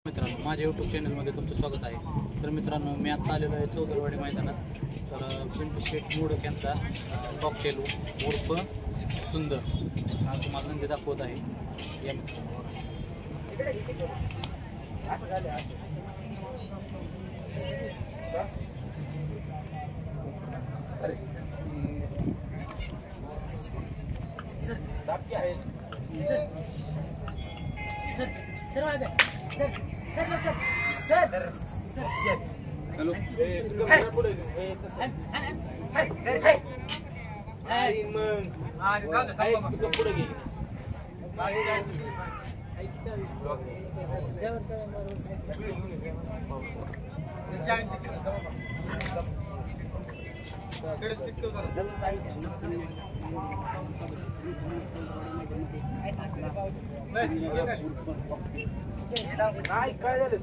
मित्रांनो, माझ्या यूट्यूब चॅनलमध्ये तुमचं स्वागत आहे. तर मित्रांनो, मी आता आलेलो आहे चौदरवाडी मैदानात. तर पिंटू शेठ मोडक यांचा कॉकटेल उर्फ सुंदर हा तुम्हाला नंदी दाखवत आहे. या हॅलो पुढे घे. काय झालं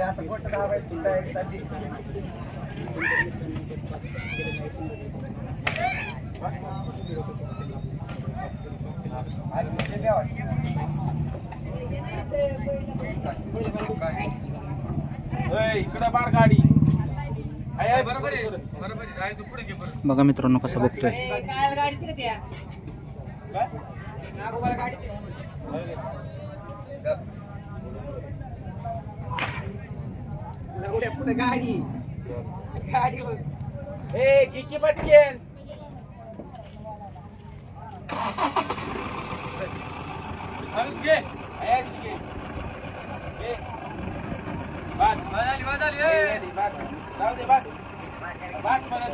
असं मोठं धावायचं सुद्धा एक साठी इकडे बार गाडी बघा मित्रांनो कसा बघतोय. गाडी गाडी की पटकेन घे बस जाऊ दे बस बस म्हणत